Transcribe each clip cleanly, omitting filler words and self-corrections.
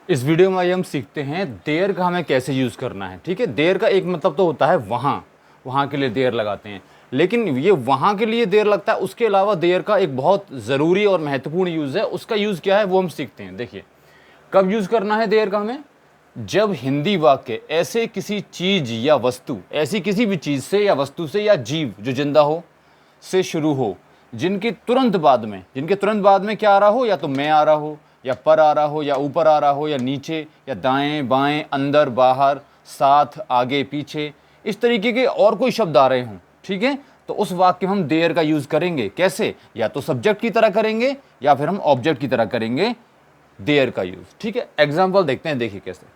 इस वीडियो में हम सीखते हैं देयर का हमें कैसे यूज़ करना है। ठीक है, देयर का एक मतलब तो होता है वहाँ, वहाँ के लिए देयर लगाते हैं, लेकिन ये वहाँ के लिए देयर लगता है, उसके अलावा देयर का एक बहुत ज़रूरी और महत्वपूर्ण यूज़ है। उसका यूज़ क्या है वो हम सीखते हैं। देखिए, कब यूज़ करना है देयर का हमें? जब हिंदी वाक्य ऐसे किसी चीज़ या वस्तु, ऐसी किसी भी चीज़ से या वस्तु से या जीव जो जिंदा हो से शुरू हो, जिनके तुरंत बाद में क्या आ रहा हो, या तो मैं आ रहा हो, या पर आ रहा हो, या ऊपर आ रहा हो, या नीचे, या दाएं बाएं, अंदर बाहर, साथ आगे पीछे, इस तरीके के और कोई शब्द आ रहे हों। ठीक है, तो उस वाक्य में हम देयर का यूज़ करेंगे। कैसे? या तो सब्जेक्ट की तरह करेंगे या फिर हम ऑब्जेक्ट की तरह करेंगे देयर का यूज़। ठीक है, एग्जाम्पल देखते हैं। देखिए कैसे।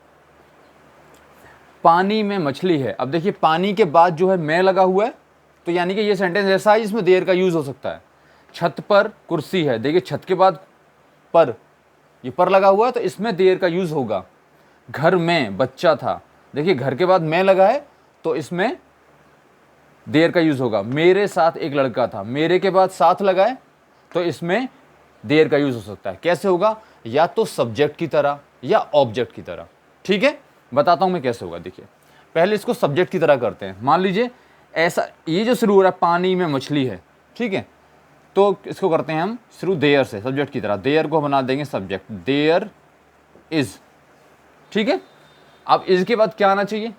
पानी में मछली है। अब देखिए, पानी के बाद जो है मैं लगा हुआ है, तो यानी कि ये सेंटेंस ऐसा है जिसमें देयर का यूज़ हो सकता है। छत पर कुर्सी है। देखिए, छत के बाद पर, ये पर लगा हुआ है, तो इसमें देयर का यूज़ होगा। घर में बच्चा था। देखिए, घर के बाद मैं लगा है, तो इसमें देयर का यूज़ होगा। मेरे साथ एक लड़का था। मेरे के बाद साथ लगा है, तो इसमें देयर का यूज़ हो सकता है। कैसे होगा? या तो सब्जेक्ट की तरह या ऑब्जेक्ट की तरह। ठीक है, बताता हूं मैं कैसे होगा। देखिए, पहले इसको सब्जेक्ट की तरह करते हैं। मान लीजिए ऐसा, ये जो शुरू हो रहा है, पानी में मछली है। ठीक है, तो इसको करते हैं हम शुरू देयर से, सब्जेक्ट की तरह। देयर को बना देंगे सब्जेक्ट, देयर इज। ठीक है, अब इसके बाद क्या आना चाहिए?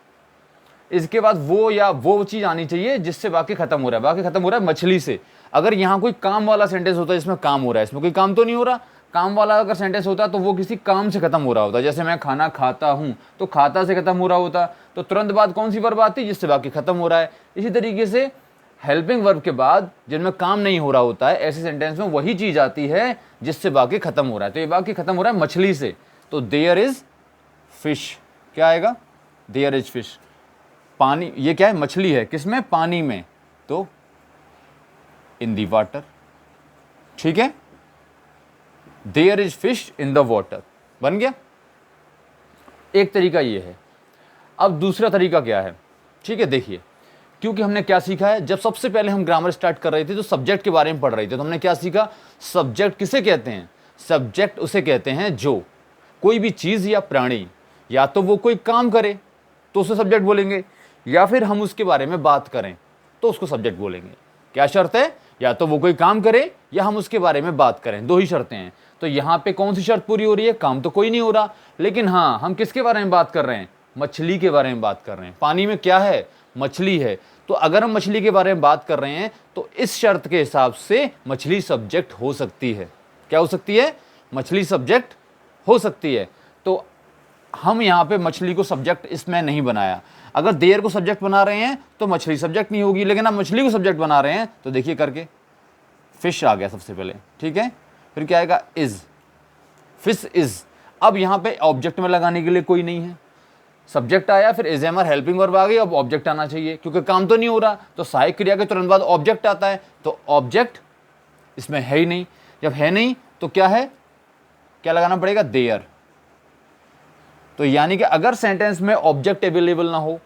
इसके बाद वो या वो चीज आनी चाहिए जिससे वाक्य खत्म हो रहा है। वाक्य खत्म हो रहा है मछली से। अगर यहां कोई काम वाला सेंटेंस होता है जिसमें काम हो रहा है, इसमें कोई काम तो नहीं हो रहा। काम वाला अगर सेंटेंस होता तो वो किसी काम से खत्म हो रहा होता। जैसे मैं खाना खाता हूं, तो खाता से खत्म हो रहा होता, तो तुरंत बाद कौन सी वर्ब आती जिससे वाक्य खत्म हो रहा है। इसी तरीके से हेल्पिंग वर्ब के बाद जिनमें काम नहीं हो रहा होता है, ऐसे सेंटेंस में वही चीज आती है जिससे वाक्य खत्म हो रहा है। तो ये वाक्य खत्म हो रहा है मछली से, तो देयर इज फिश। क्या आएगा? There is fish. पानी, ये क्या है? मछली है। किसमें? पानी में, तो इन दी वाटर। ठीक है, there is fish in the water. बन गया। एक तरीका ये है। अब दूसरा तरीका क्या है? ठीक है, देखिए, क्योंकि हमने क्या सीखा है, जब सबसे पहले हम ग्रामर स्टार्ट कर रहे थे तो सब्जेक्ट के बारे में पढ़ रहे थे, तो हमने क्या सीखा? सब्जेक्ट किसे कहते हैं? सब्जेक्ट उसे कहते हैं जो कोई भी चीज या प्राणी, या तो वो कोई काम करे तो उसे सब्जेक्ट बोलेंगे, या फिर हम उसके बारे में बात करें तो उसको सब्जेक्ट बोलेंगे। क्या शर्त है? या तो वो कोई काम करे या हम उसके बारे में बात करें, दो ही शर्तें हैं। तो यहां पे कौन सी शर्त पूरी हो रही है? काम तो कोई नहीं हो रहा, लेकिन हाँ, हम किसके बारे में बात कर रहे हैं? मछली के बारे में बात कर रहे हैं। पानी में क्या है? मछली है। तो अगर हम मछली के बारे में बात कर रहे हैं तो इस शर्त के हिसाब से मछली सब्जेक्ट हो सकती है। क्या हो सकती है? मछली सब्जेक्ट हो सकती है। तो हम यहां पे मछली को सब्जेक्ट इसमें नहीं बनाया। अगर देयर को सब्जेक्ट बना रहे हैं तो मछली सब्जेक्ट नहीं होगी, लेकिन आप मछली को सब्जेक्ट बना रहे हैं तो देखिए करके, फिश आ गया सबसे पहले। ठीक है, फिर क्या आएगा? Is, fish is. अब यहां पे ऑब्जेक्ट में लगाने के लिए कोई नहीं है। सब्जेक्ट आया, फिर इज एमर हेल्पिंग वर्ब आ गई, अब ऑब्जेक्ट आना चाहिए क्योंकि काम तो नहीं हो रहा। तो सहायक क्रिया के तुरंत बाद ऑब्जेक्ट आता है, तो ऑब्जेक्ट इसमें है ही नहीं। जब है नहीं तो क्या है? क्या लगाना पड़ेगा? देयर। तो यानी कि अगर सेंटेंस में ऑब्जेक्ट अवेलेबल ना हो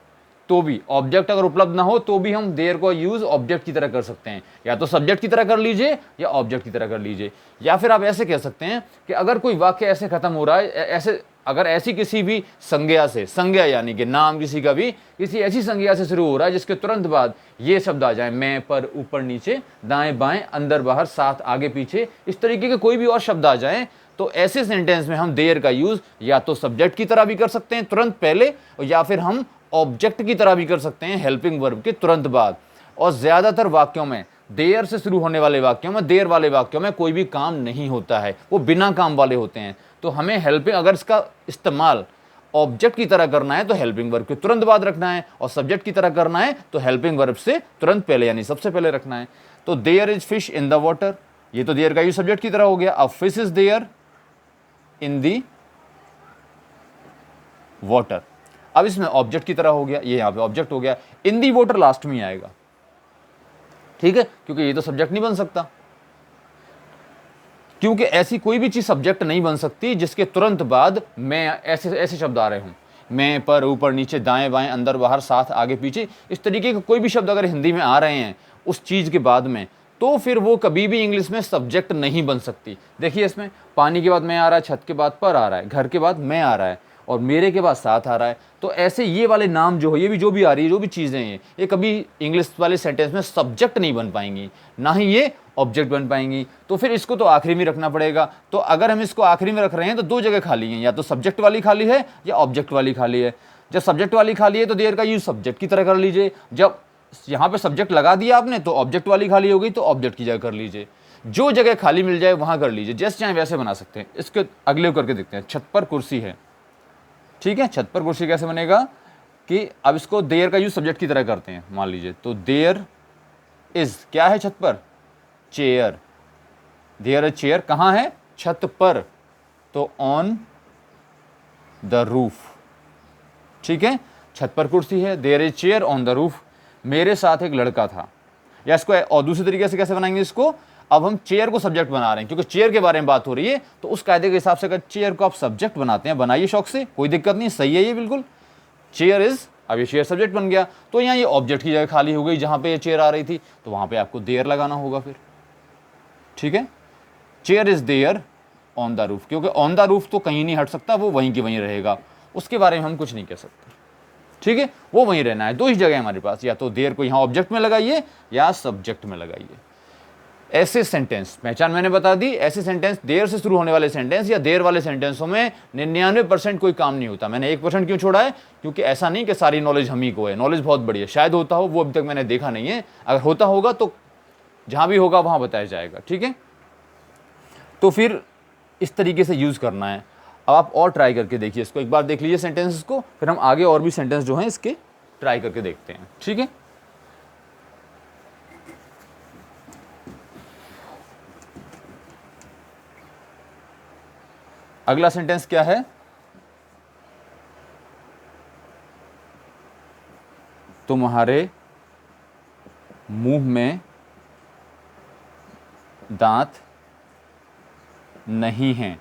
तो भी, ऑब्जेक्ट अगर उपलब्ध ना हो तो भी हम देयर को यूज ऑब्जेक्ट की तरह कर सकते हैं। या तो सब्जेक्ट की तरह कर लीजिए या ऑब्जेक्ट की तरह कर लीजिए। या फिर आप ऐसे कह सकते हैं कि अगर कोई वाक्य ऐसे खत्म हो रहा है, ऐसे अगर ऐसी किसी भी संज्ञा से, संज्ञा यानी कि नाम किसी का भी किसी ऐसी संज्ञा से शुरू हो रहा है जिसके तुरंत बाद ये शब्द आ जाए, मैं, पर, ऊपर नीचे, दाएं बाएं, अंदर बाहर, साथ आगे पीछे, इस तरीके के कोई भी और शब्द आ जाए, तो ऐसे सेंटेंस में हम देयर का यूज या तो सब्जेक्ट की तरह भी कर सकते हैं तुरंत पहले, या फिर हम ऑब्जेक्ट की तरह भी कर सकते हैं हेल्पिंग वर्ब के तुरंत बाद। और ज्यादातर वाक्यों में, देयर से शुरू होने वाले वाक्यों में, देयर वाले वाक्यों में कोई भी काम नहीं होता है, वो बिना काम वाले होते हैं। तो हमें हेल्पिंग, अगर इसका इस्तेमाल ऑब्जेक्ट की तरह करना है तो हेल्पिंग वर्ब के तुरंत बाद रखना है, और सब्जेक्ट की तरह करना है तो हेल्पिंग वर्ब से तुरंत पहले यानी सबसे पहले रखना है। तो there is fish in the water, ये तो देयर का यूज सब्जेक्ट की तरह हो गया। अब fish is there in the water, अब इसमें ऑब्जेक्ट की तरह हो गया, ये यहां पे ऑब्जेक्ट हो गया। इन दी वाटर लास्ट में आएगा। ठीक है, क्योंकि ये तो सब्जेक्ट नहीं बन सकता, क्योंकि ऐसी कोई भी चीज सब्जेक्ट नहीं बन सकती जिसके तुरंत बाद मैं, ऐसे ऐसे शब्द आ रहे हूं, मैं, पर, ऊपर नीचे, दाएं बाएं, अंदर बाहर, साथ आगे पीछे, इस तरीके के कोई भी शब्द अगर हिंदी में आ रहे हैं उस चीज के बाद में, तो फिर वो कभी भी इंग्लिश में सब्जेक्ट नहीं बन सकती। देखिए इसमें पानी के बाद मैं आ रहा है, छत के बाद पर आ रहा है, घर के बाद मैं आ रहा है और मेरे के बाद साथ आ रहा है। तो ऐसे ये वाले नाम जो है, ये भी जो भी आ रही है, जो भी चीज़ें हैं, ये कभी इंग्लिश वाले सेंटेंस में सब्जेक्ट नहीं बन पाएंगी, ना ही ये ऑब्जेक्ट बन पाएंगी। तो फिर इसको तो आखिरी में रखना पड़ेगा। तो अगर हम इसको आखिरी में रख रहे हैं तो दो जगह खाली हैं, या तो सब्जेक्ट वाली खाली है या ऑब्जेक्ट वाली खाली है। जब सब्जेक्ट वाली खाली है तो देयर का यूज सब्जेक्ट की तरह कर लीजिए। जब यहाँ पे सब्जेक्ट लगा दिया आपने तो ऑब्जेक्ट वाली खाली हो गई, तो ऑब्जेक्ट की जगह कर लीजिए। जो जगह खाली मिल जाए वहां कर लीजिए, जैसे चाहे वैसे बना सकते हैं। इसके अगले करके देखते हैं। छत पर कुर्सी है, ठीक है। छत पर कुर्सी कैसे बनेगा कि अब इसको देयर का यूज सब्जेक्ट की तरह करते हैं। मान लीजिए तो देयर इज, क्या है छत पर, चेयर। देयर इज चेयर, कहां है, छत पर, तो ऑन द रूफ, ठीक है। छत पर कुर्सी है, there is chair on the roof. मेरे साथ एक लड़का था, या इसको और दूसरे तरीके से कैसे बनाएंगे इसको, अब हम चेयर को सब्जेक्ट बना रहे हैं क्योंकि चेयर के बारे में बात हो रही है, तो उस कायदे के हिसाब से अगर चेयर को आप सब्जेक्ट बनाते हैं, बनाइए शौक से, कोई दिक्कत नहीं, सही है ये बिल्कुल। चेयर इज, अब ये चेयर सब्जेक्ट बन गया, तो यहाँ ये ऑब्जेक्ट की जगह खाली हो गई, जहां पे ये चेयर आ रही थी तो वहां पे आपको देयर लगाना होगा फिर, ठीक है। Chair is there on the roof, क्योंकि ऑन द रूफ तो कहीं नहीं हट सकता, वो वहीं की वहीं रहेगा, उसके बारे में हम कुछ नहीं कह सकते, ठीक है, वो वहीं रहना है। दो ही जगह हमारे पास, या तो देयर को यहाँ ऑब्जेक्ट में लगाइए या सब्जेक्ट में लगाइए। ऐसे सेंटेंस पहचान मैंने बता दी। ऐसे सेंटेंस, देयर से शुरू होने वाले सेंटेंस या देयर वाले सेंटेंसों में 99% कोई काम नहीं होता। मैंने 1% क्यों छोड़ा है, क्योंकि ऐसा नहीं कि सारी नॉलेज हम ही को है, नॉलेज बहुत बड़ी है, शायद होता हो, वो अभी तक मैंने देखा नहीं है। अगर होता होगा तो जहां भी होगा वहां बताया जाएगा, ठीक है। तो फिर इस तरीके से यूज करना है। अब आप और ट्राई करके देखिए इसको, एक बार देख लीजिए सेंटेंसेस को, फिर हम आगे और भी सेंटेंस जो हैं इसके ट्राई करके देखते हैं, ठीक है। अगला सेंटेंस क्या है, तुम्हारे मुंह में दांत नहीं है।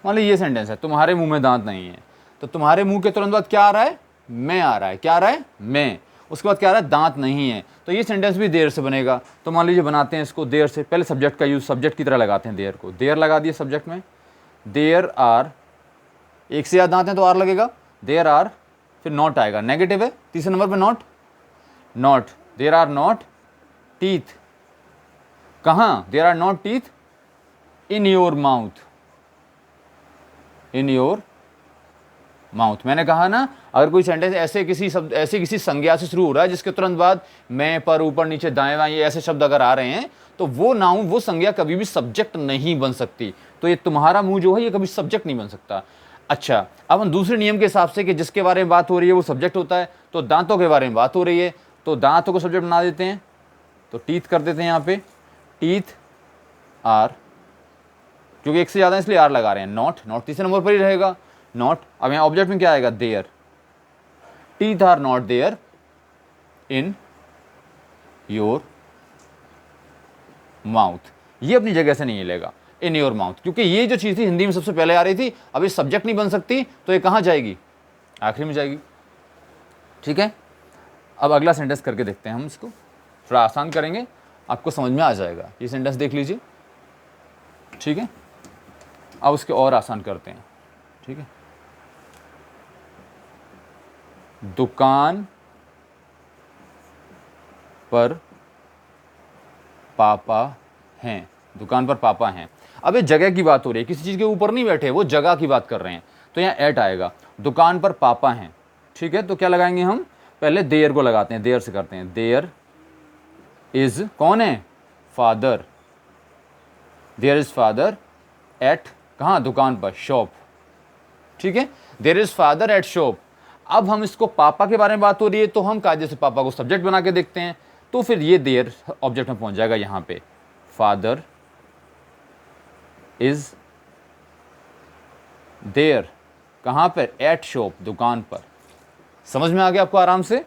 मान लीजिए ये सेंटेंस है, तुम्हारे मुंह में दांत नहीं है, तो तुम्हारे मुंह के तुरंत बाद क्या आ रहा है, मैं आ रहा है, क्या आ रहा है, मैं। उसके बाद क्या आ रहा है, दांत नहीं है, तो ये सेंटेंस भी देयर से बनेगा। तो मान लीजिए बनाते हैं इसको देयर से, पहले सब्जेक्ट का यूज सब्जेक्ट की तरह लगाते हैं देयर को, देयर लगा दिए सब्जेक्ट में। देयर आर, एक से ज्यादा दांत हैं तो आर लगेगा, देयर आर, फिर नॉट आएगा, नेगेटिव है, तीसरे नंबर पे not, not, there are not teeth, कहां, there are not teeth in your mouth, in your mouth. मैंने कहा ना, अगर कोई सेंटेंस ऐसे किसी संज्ञा से शुरू हो रहा है जिसके तुरंत बाद मैं, पर, ऊपर, नीचे, दाएं बाएं, ये ऐसे शब्द अगर आ रहे हैं, तो वो नाउन, वो संज्ञा कभी भी सब्जेक्ट नहीं बन सकती। तो ये तुम्हारा मुंह जो है ये कभी सब्जेक्ट नहीं बन सकता। अच्छा, अब हम दूसरे नियम के हिसाब से कि जिसके बारे में बात हो रही है वो सब्जेक्ट होता है, तो दांतों के बारे में बात हो रही है तो दांतों को सब्जेक्ट बना देते हैं, तो टीथ कर देते हैं यहाँ पे, टीथ आर, क्योंकि एक से ज्यादा इसलिए आर लगा रहे हैं, नॉट, नॉट तीसरे नंबर पर ही रहेगा, नॉट। अब यहाँ ऑब्जेक्ट में क्या आएगा, there, teeth are not there in your mouth, ये अपनी जगह से नहीं हिलेगा, इन योर माउथ, क्योंकि ये जो चीज थी हिंदी में सबसे पहले आ रही थी, अब ये सब्जेक्ट नहीं बन सकती, तो ये कहां जाएगी, आखिरी में जाएगी, ठीक है। अब अगला सेंटेंस करके देखते हैं हम, इसको थोड़ा आसान करेंगे, आपको समझ में आ जाएगा। ये सेंटेंस देख लीजिए, ठीक है। अब उसके और आसान करते हैं, ठीक है। दुकान पर पापा हैं, दुकान पर पापा हैं। अब ये जगह की बात हो रही है, किसी चीज के ऊपर नहीं बैठे, वो जगह की बात कर रहे हैं, तो यहाँ एट आएगा, दुकान पर पापा हैं, ठीक है। तो क्या लगाएंगे हम, पहले देयर को लगाते हैं, देयर से करते हैं, देयर इज, कौन है, father, there is father at, कहाँ, दुकान पर, शॉप, ठीक है। There is father at shop. अब हम इसको पापा के बारे में बात हो रही है, तो हम कायदे से पापा को सब्जेक्ट बना के देखते हैं, तो फिर ये देयर ऑब्जेक्ट में पहुंच जाएगा, यहां पे फादर इज देयर, कहां पर, एट शॉप, दुकान पर। समझ में आ गया आपको आराम से,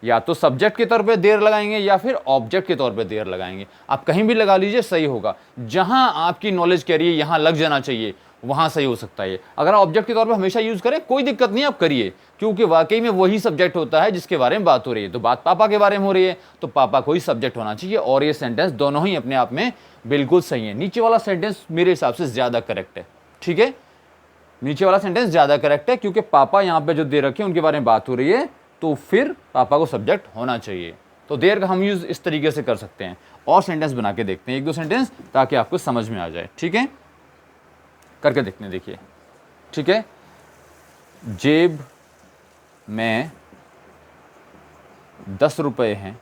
या तो सब्जेक्ट के तौर पे देयर लगाएंगे या फिर ऑब्जेक्ट के तौर पे देयर लगाएंगे, आप कहीं भी लगा लीजिए, सही होगा। जहां आपकी नॉलेज कह रही है यहां लग जाना चाहिए, वहां सही हो सकता है ये। अगर आप ऑब्जेक्ट के तौर पे हमेशा यूज करें कोई दिक्कत नहीं, आप करिए, क्योंकि वाकई में वही सब्जेक्ट होता है जिसके बारे में बात हो रही है। तो बात पापा के बारे में हो रही है तो पापा को ही सब्जेक्ट होना चाहिए, और ये सेंटेंस दोनों ही अपने आप में बिल्कुल सही है। नीचे वाला सेंटेंस मेरे हिसाब से ज्यादा करेक्ट है, ठीक है, नीचे वाला सेंटेंस ज्यादा करेक्ट है, क्योंकि पापा यहाँ पे जो दे रखे हैं उनके बारे में बात हो रही है, तो फिर पापा को सब्जेक्ट होना चाहिए। तो देयर का हम यूज इस तरीके से कर सकते हैं। और सेंटेंस बना के देखते हैं, एक दो सेंटेंस, ताकि आपको समझ में आ जाए, ठीक है, करके देखते हैं। देखिए, ठीक है, जेब में 10 रुपए हैं,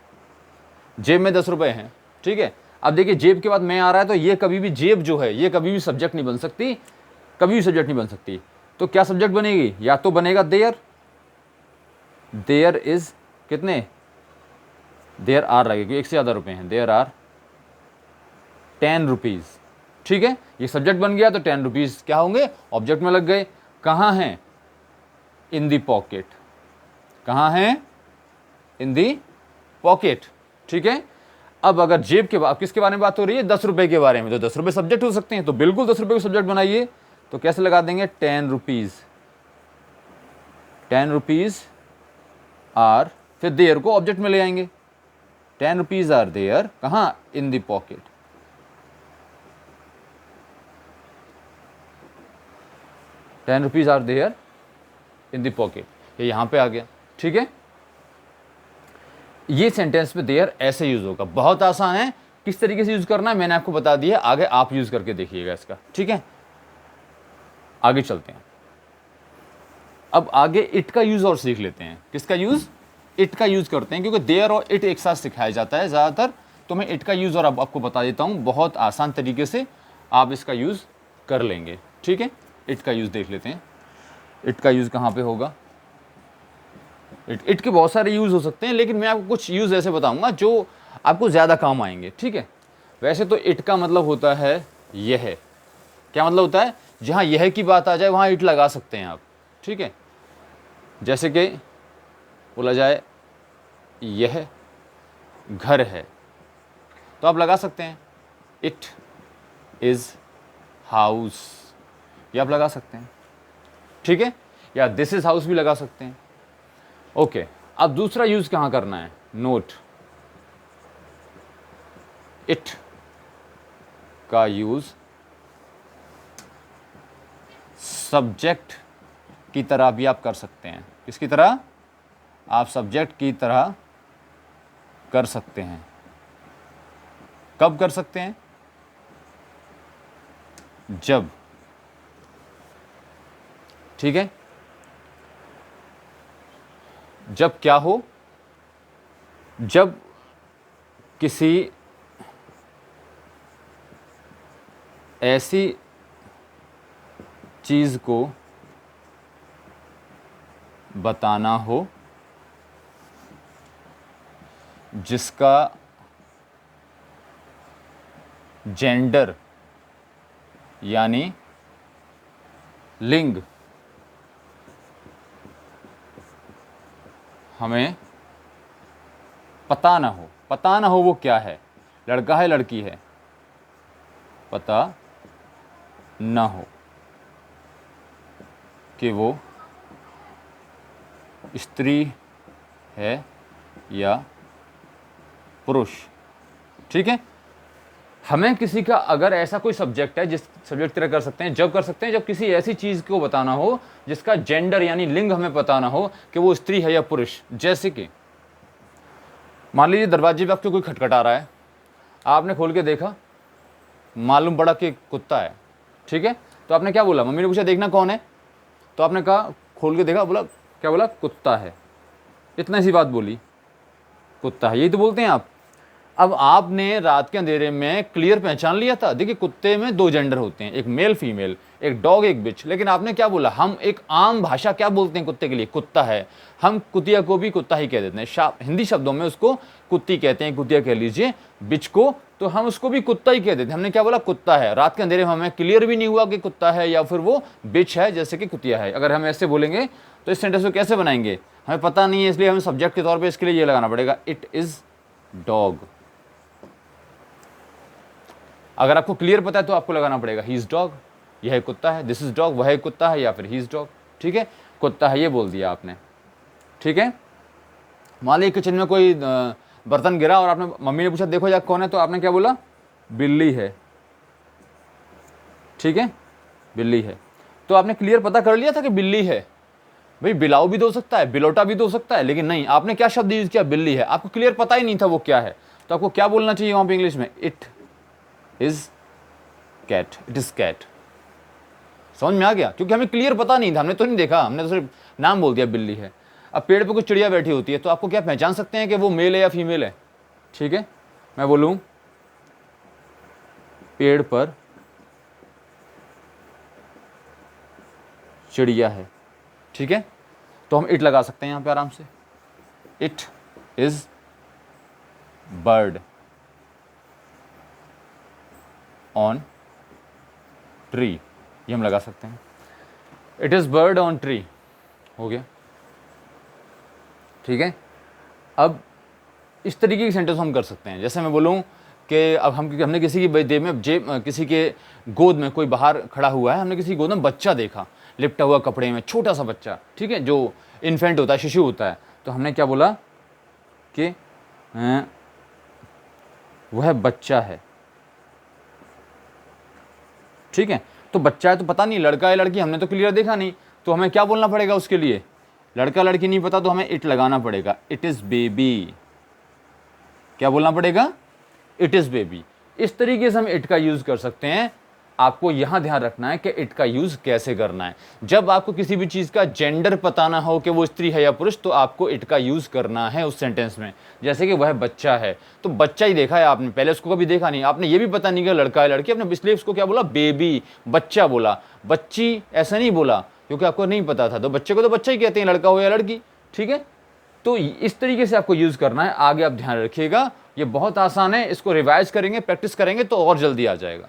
जेब में 10 रुपए हैं, ठीक है। अब देखिए जेब के बाद मैं आ रहा है, तो ये कभी भी, जेब जो है ये कभी भी सब्जेक्ट नहीं बन सकती, कभी भी सब्जेक्ट नहीं बन सकती। तो क्या सब्जेक्ट बनेगी, या तो बनेगा देयर, देयर इज कितने, देयर आर लगेगी, एक से ज़्यादा रुपए हैं, देयर आर 10 रुपीज़, ठीक है, ये सब्जेक्ट बन गया, तो 10 रुपीज़ क्या होंगे, ऑब्जेक्ट में लग गए। कहाँ हैं, इन दी पॉकेट, कहाँ हैं, इन दी पॉकेट, ठीक है। अब अगर जेब के बाद किसके बारे में बात हो रही है, 10 रुपए के बारे में, तो 10 रुपए सब्जेक्ट हो सकते हैं, तो बिल्कुल 10 रुपए को सब्जेक्ट बनाइए। तो कैसे लगा देंगे, 10 रुपीज़, 10 रुपीज़ आर, फिर देयर को ऑब्जेक्ट में ले आएंगे, 10 रुपीज़ आर देयर, कहाँ, in the pocket, 10 rupees are there in the pocket, ये यहां पे आ गया, ठीक है। ये सेंटेंस में देयर ऐसे यूज होगा, बहुत आसान है, किस तरीके से यूज करना है मैंने आपको बता दिया, आगे आप यूज करके देखिएगा इसका, ठीक है। आगे चलते हैं, अब आगे इट का यूज और सीख लेते हैं। किसका यूज, इट का यूज करते हैं, क्योंकि देयर और इट एक साथ सिखाया जाता है ज़्यादातर, तो मैं इट का यूज और अब आपको बता देता हूं, बहुत आसान तरीके से आप इसका यूज कर लेंगे, ठीक है। इट का यूज देख लेते हैं, इट का यूज कहाँ पे होगा, इट के बहुत सारे यूज हो सकते हैं, लेकिन मैं आपको कुछ यूज ऐसे बताऊंगा जो आपको ज़्यादा काम आएंगे, ठीक है। वैसे तो इट का मतलब होता है यह, क्या मतलब होता है, जहाँ यह की बात आ जाए वहाँ इट लगा सकते हैं आप, ठीक है। जैसे कि बोला जाए यह घर है, तो आप लगा सकते हैं इट इज़ हाउस, ये आप लगा सकते हैं, ठीक है, या दिस इज हाउस भी लगा सकते हैं, ओके। अब दूसरा यूज कहाँ करना है, नोट, इट का यूज सब्जेक्ट की तरह भी आप कर सकते हैं। किसकी तरह, आप सब्जेक्ट की तरह कर सकते हैं। कब कर सकते हैं, जब, ठीक है, जब क्या हो, जब किसी ऐसी चीज को बताना हो जिसका जेंडर यानी लिंग हमें पता ना हो, पता ना हो वो क्या है, लड़का है लड़की है, पता ना हो कि वो स्त्री है या पुरुष, ठीक है। हमें किसी का अगर ऐसा कोई सब्जेक्ट है, जिस सब्जेक्ट तरह कर सकते हैं, जब कर सकते हैं जब किसी ऐसी चीज़ को बताना हो जिसका जेंडर यानी लिंग हमें पता ना हो कि वो स्त्री है या पुरुष। जैसे कि मान लीजिए दरवाजे पे आपको कोई खटखटा रहा है, आपने खोल के देखा, मालूम पड़ा कि कुत्ता है, ठीक है, तो आपने क्या बोला, मम्मी ने पूछा देखना कौन है, तो आपने कहा खोल के देखा, बोला क्या बोला, कुत्ता है, इतना सी बात बोली, कुत्ता है, यही तो बोलते हैं आप। अब आपने रात के अंधेरे में क्लियर पहचान लिया था, देखिए कुत्ते में 2 जेंडर होते हैं, एक मेल फीमेल, एक डॉग एक बिच, लेकिन आपने क्या बोला, हम एक आम भाषा क्या बोलते हैं कुत्ते के लिए, कुत्ता है, हम कुतिया को भी कुत्ता ही कह देते हैं, हिंदी शब्दों में उसको कुत्ती कहते हैं, कुतिया कह लीजिए, बिच को, तो हम उसको भी कुत्ता ही कह देते हैं। हमने क्या बोला, कुत्ता है, रात के अंधेरे में हमें क्लियर भी नहीं हुआ कि कुत्ता है या फिर वो बिच है जैसे कि कुतिया है। अगर हम ऐसे बोलेंगे तो इस सेंटेंस को कैसे बनाएंगे, हमें पता नहीं है, इसलिए हमें सब्जेक्ट के तौर पर इसके लिए ये लगाना पड़ेगा, इट इज डॉग। अगर आपको क्लियर पता है तो आपको लगाना पड़ेगा ही इज डॉग, यह कुत्ता है, दिस इज डॉग, वह कुत्ता है, या फिर ही इज डॉग। ठीक है, कुत्ता है ये बोल दिया आपने। ठीक है, मान लीजिए किचन में कोई बर्तन गिरा और आपने, मम्मी ने पूछा देखो यार कौन है, तो आपने क्या बोला, बिल्ली है। ठीक है, बिल्ली है। तो आपने क्लियर पता कर लिया था कि बिल्ली है। भाई बिलाऊ भी तो हो सकता है, बिलोटा भी तो हो सकता है, लेकिन नहीं, आपने क्या शब्द यूज किया, बिल्ली है। आपको क्लियर पता ही नहीं था वो क्या है, तो आपको क्या बोलना चाहिए वहां पे इंग्लिश में, it is cat, it is cat. समझ में आ गया, क्योंकि हमें क्लियर पता नहीं था, हमने तो नहीं देखा, हमने तो सिर्फ नाम बोल दिया बिल्ली है। अब पेड़ पे कोई चिड़िया बैठी होती है, तो आपको क्या पहचान सकते हैं कि वो मेल है या फीमेल है। ठीक है, मैं बोलूं पेड़ पर चिड़िया है, ठीक है, तो हम इट लगा सकते हैं यहां पे आराम से, it is bird on tree, ये हम लगा सकते हैं, it is bird on tree, हो गया। ठीक है, अब इस तरीके की सेंटेंस हम कर सकते हैं। जैसे मैं बोलूं कि अब हमने किसी की देह में किसी के गोद में कोई बाहर खड़ा हुआ है, हमने किसी गोद में बच्चा देखा लिपटा हुआ कपड़े में, छोटा सा बच्चा, ठीक है, जो इन्फेंट होता है, शिशु होता है, तो हमने क्या बोला कि वह बच्चा है। ठीक है, तो बच्चा है तो पता नहीं लड़का है लड़की, हमने तो क्लियर देखा नहीं, तो हमें क्या बोलना पड़ेगा उसके लिए, लड़का लड़की नहीं पता तो हमें इट लगाना पड़ेगा, इट इज बेबी। क्या बोलना पड़ेगा, इट इज बेबी। इस तरीके से हम इट का यूज कर सकते हैं। आपको यहां ध्यान रखना है कि इट का यूज कैसे करना है। जब आपको किसी भी चीज का जेंडर पता ना हो कि वो स्त्री है या पुरुष, तो आपको इट का यूज करना है उस सेंटेंस में। जैसे कि वह बच्चा है, तो बच्चा ही देखा है आपने, पहले उसको कभी देखा नहीं, आपने ये भी पता नहीं कि लड़का है लड़की, आपने इसलिए उसको क्या बोला, बेबी, बच्चा बोला, बच्ची ऐसा नहीं बोला, क्योंकि आपको नहीं पता था। तो बच्चे को तो बच्चा ही कहते हैं, लड़का हो या लड़की। ठीक है, तो इस तरीके से आपको यूज करना है। आगे आप ध्यान रखिएगा, ये बहुत आसान है, इसको रिवाइज करेंगे, प्रैक्टिस करेंगे तो और जल्दी आ जाएगा।